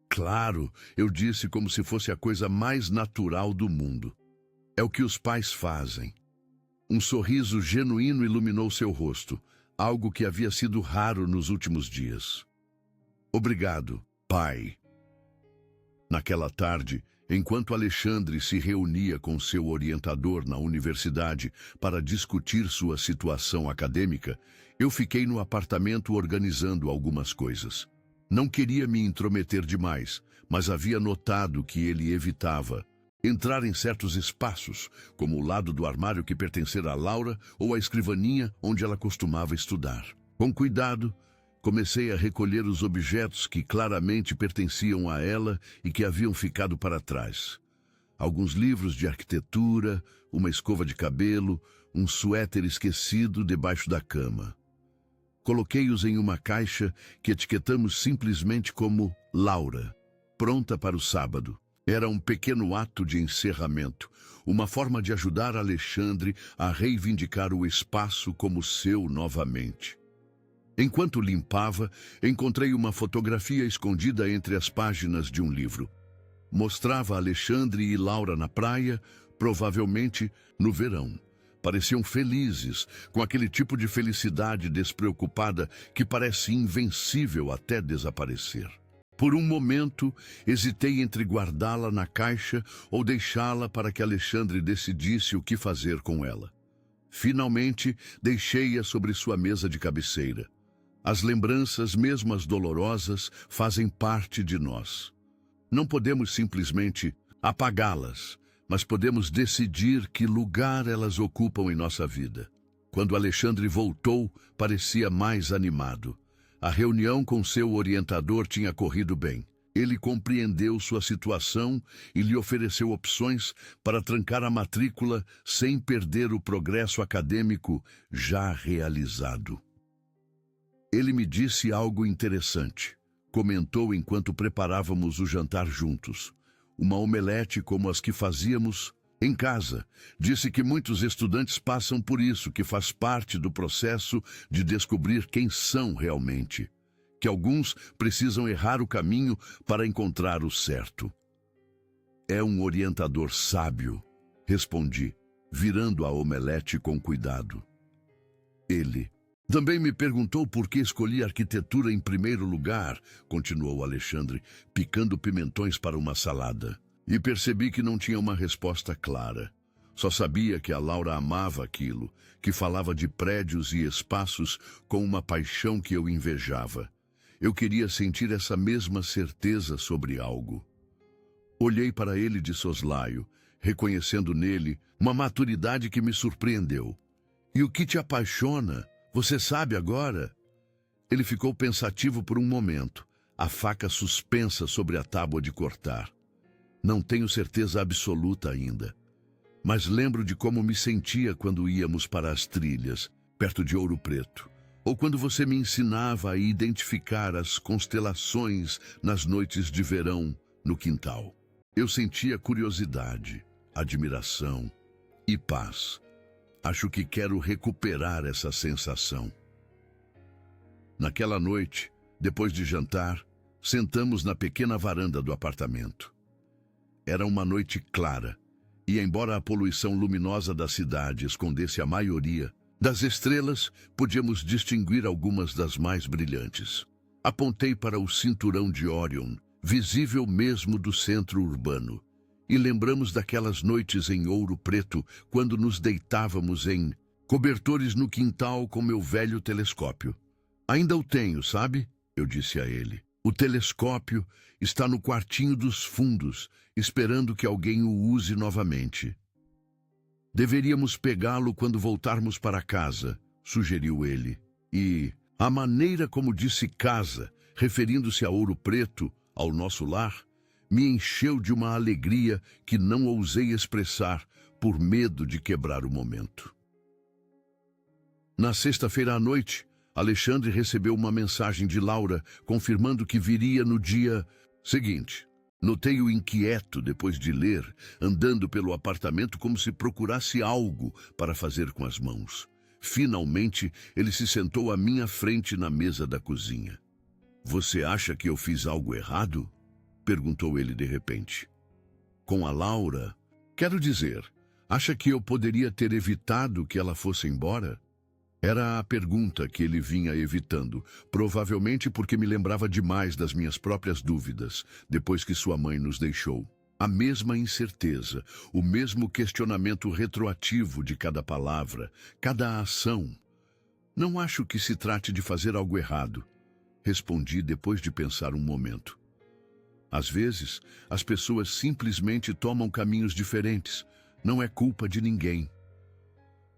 Claro, eu disse como se fosse a coisa mais natural do mundo. É o que os pais fazem. Um sorriso genuíno iluminou seu rosto, algo que havia sido raro nos últimos dias. Obrigado, pai. Naquela tarde, enquanto Alexandre se reunia com seu orientador na universidade para discutir sua situação acadêmica, eu fiquei no apartamento organizando algumas coisas. Não queria me intrometer demais, mas havia notado que ele evitava entrar em certos espaços, como o lado do armário que pertencera a Laura ou a escrivaninha onde ela costumava estudar. Com cuidado, comecei a recolher os objetos que claramente pertenciam a ela e que haviam ficado para trás. Alguns livros de arquitetura, uma escova de cabelo, um suéter esquecido debaixo da cama. Coloquei-os em uma caixa que etiquetamos simplesmente como Laura, pronta para o sábado. Era um pequeno ato de encerramento, uma forma de ajudar Alexandre a reivindicar o espaço como seu novamente. Enquanto limpava, encontrei uma fotografia escondida entre as páginas de um livro. Mostrava Alexandre e Laura na praia, provavelmente no verão. Pareciam felizes, com aquele tipo de felicidade despreocupada que parece invencível até desaparecer. Por um momento, hesitei entre guardá-la na caixa ou deixá-la para que Alexandre decidisse o que fazer com ela. Finalmente, deixei-a sobre sua mesa de cabeceira. As lembranças, mesmo as dolorosas, fazem parte de nós. Não podemos simplesmente apagá-las, mas podemos decidir que lugar elas ocupam em nossa vida. Quando Alexandre voltou, parecia mais animado. A reunião com seu orientador tinha corrido bem. Ele compreendeu sua situação e lhe ofereceu opções para trancar a matrícula sem perder o progresso acadêmico já realizado. Ele me disse algo interessante. Comentou enquanto preparávamos o jantar juntos. Uma omelete como as que fazíamos em casa. Disse que muitos estudantes passam por isso, que faz parte do processo de descobrir quem são realmente. Que alguns precisam errar o caminho para encontrar o certo. É um orientador sábio, respondi, virando a omelete com cuidado. Ele também me perguntou por que escolhi arquitetura em primeiro lugar, continuou Alexandre, picando pimentões para uma salada. E percebi que não tinha uma resposta clara. Só sabia que a Laura amava aquilo, que falava de prédios e espaços com uma paixão que eu invejava. Eu queria sentir essa mesma certeza sobre algo. Olhei para ele de soslaio, reconhecendo nele uma maturidade que me surpreendeu. E o que te apaixona? Você sabe agora? Ele ficou pensativo por um momento, a faca suspensa sobre a tábua de cortar. Não tenho certeza absoluta ainda, mas lembro de como me sentia quando íamos para as trilhas, perto de Ouro Preto, ou quando você me ensinava a identificar as constelações nas noites de verão no quintal. Eu sentia curiosidade, admiração e paz. Acho que quero recuperar essa sensação. Naquela noite, depois de jantar, sentamos na pequena varanda do apartamento. Era uma noite clara, e embora a poluição luminosa da cidade escondesse a maioria das estrelas, podíamos distinguir algumas das mais brilhantes. Apontei para o cinturão de Órion, visível mesmo do centro urbano, e lembramos daquelas noites em Ouro Preto, quando nos deitávamos em Cobertores no quintal com meu velho telescópio. Ainda o tenho, sabe? Eu disse a ele. O telescópio está no quartinho dos fundos, esperando que alguém o use novamente. Deveríamos pegá-lo quando voltarmos para casa, sugeriu ele. E a maneira como disse casa, referindo-se a Ouro Preto, ao nosso lar, me encheu de uma alegria que não ousei expressar por medo de quebrar o momento. Na sexta-feira à noite, Alexandre recebeu uma mensagem de Laura confirmando que viria no dia seguinte. Notei-o inquieto depois de ler, andando pelo apartamento como se procurasse algo para fazer com as mãos. Finalmente, ele se sentou à minha frente na mesa da cozinha. Você acha que eu fiz algo errado? Perguntou ele de repente. Com a Laura? Quero dizer, acha que eu poderia ter evitado que ela fosse embora? Era a pergunta que ele vinha evitando, provavelmente porque me lembrava demais das minhas próprias dúvidas, depois que sua mãe nos deixou. A mesma incerteza, o mesmo questionamento retroativo de cada palavra, cada ação. Não acho que se trate de fazer algo errado, respondi depois de pensar um momento. Às vezes, as pessoas simplesmente tomam caminhos diferentes, não é culpa de ninguém.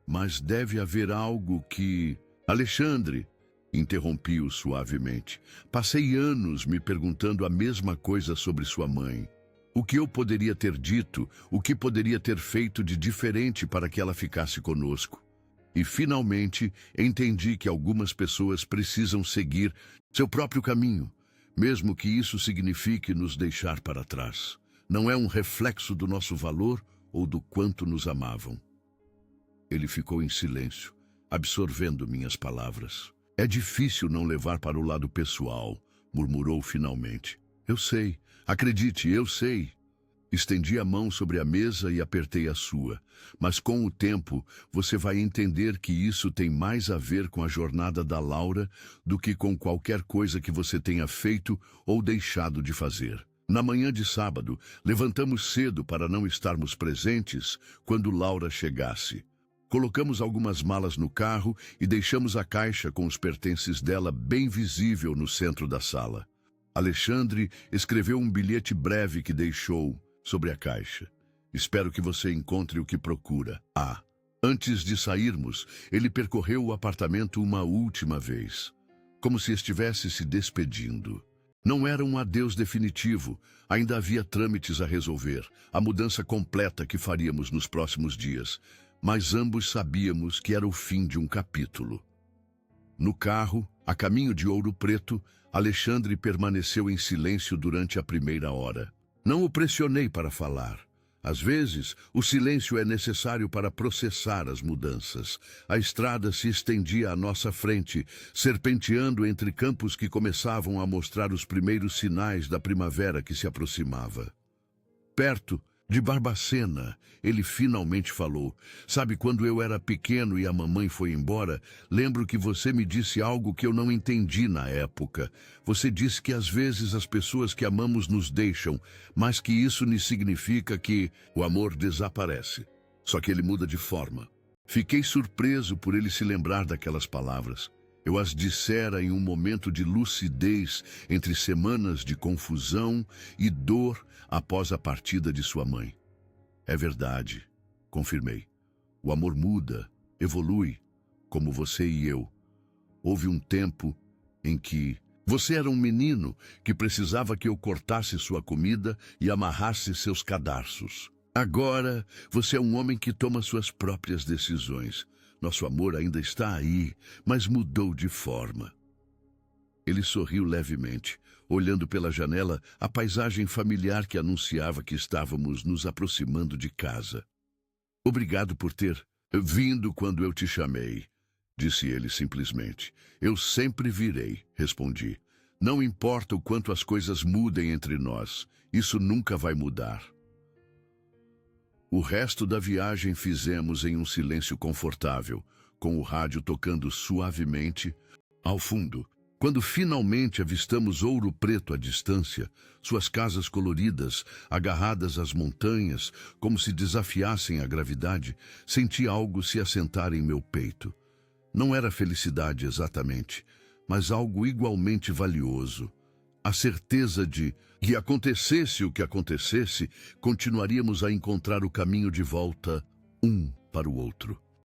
Mas deve haver algo que... Alexandre, interrompi-o suavemente. Passei anos me perguntando a mesma coisa sobre sua mãe. O que eu poderia ter dito, o que poderia ter feito de diferente para que ela ficasse conosco. E finalmente entendi que algumas pessoas precisam seguir seu próprio caminho, mesmo que isso signifique nos deixar para trás. Não é um reflexo do nosso valor ou do quanto nos amavam. Ele ficou em silêncio, absorvendo minhas palavras. É difícil não levar para o lado pessoal, murmurou finalmente. Eu sei, acredite, eu sei. Estendi a mão sobre a mesa e apertei a sua. Mas com o tempo, você vai entender que isso tem mais a ver com a jornada da Laura do que com qualquer coisa que você tenha feito ou deixado de fazer. Na manhã de sábado, levantamos cedo para não estarmos presentes quando Laura chegasse. Colocamos algumas malas no carro e deixamos a caixa com os pertences dela bem visível no centro da sala. Alexandre escreveu um bilhete breve que deixou sobre a caixa. Espero que você encontre o que procura. Antes de sairmos, ele percorreu o apartamento uma última vez, como se estivesse se despedindo. Não era um adeus definitivo, ainda havia trâmites a resolver, a mudança completa que faríamos nos próximos dias. Mas ambos sabíamos que era o fim de um capítulo. No carro, a caminho de Ouro Preto, Alexandre permaneceu em silêncio durante a primeira hora. Não o pressionei para falar. Às vezes, o silêncio é necessário para processar as mudanças. A estrada se estendia à nossa frente, serpenteando entre campos que começavam a mostrar os primeiros sinais da primavera que se aproximava. Perto de Barbacena, ele finalmente falou. Sabe, quando eu era pequeno e a mamãe foi embora, lembro que você me disse algo que eu não entendi na época. Você disse que às vezes as pessoas que amamos nos deixam, mas que isso não significa que o amor desaparece. Só que ele muda de forma. Fiquei surpreso por ele se lembrar daquelas palavras. Eu as dissera em um momento de lucidez entre semanas de confusão e dor após a partida de sua mãe. É verdade, confirmei. O amor muda, evolui, como você e eu. Houve um tempo em que você era um menino que precisava que eu cortasse sua comida e amarrasse seus cadarços. Agora, você é um homem que toma suas próprias decisões. Nosso amor ainda está aí, mas mudou de forma. Ele sorriu levemente, olhando pela janela a paisagem familiar que anunciava que estávamos nos aproximando de casa. Obrigado por ter vindo quando eu te chamei, disse ele simplesmente. Eu sempre virei, respondi. Não importa o quanto as coisas mudem entre nós, isso nunca vai mudar. O resto da viagem fizemos em um silêncio confortável, com o rádio tocando suavemente ao fundo. Quando finalmente avistamos Ouro Preto à distância, suas casas coloridas, agarradas às montanhas, como se desafiassem a gravidade, senti algo se assentar em meu peito. Não era felicidade exatamente, mas algo igualmente valioso. A certeza de que acontecesse o que acontecesse, continuaríamos a encontrar o caminho de volta um para o outro.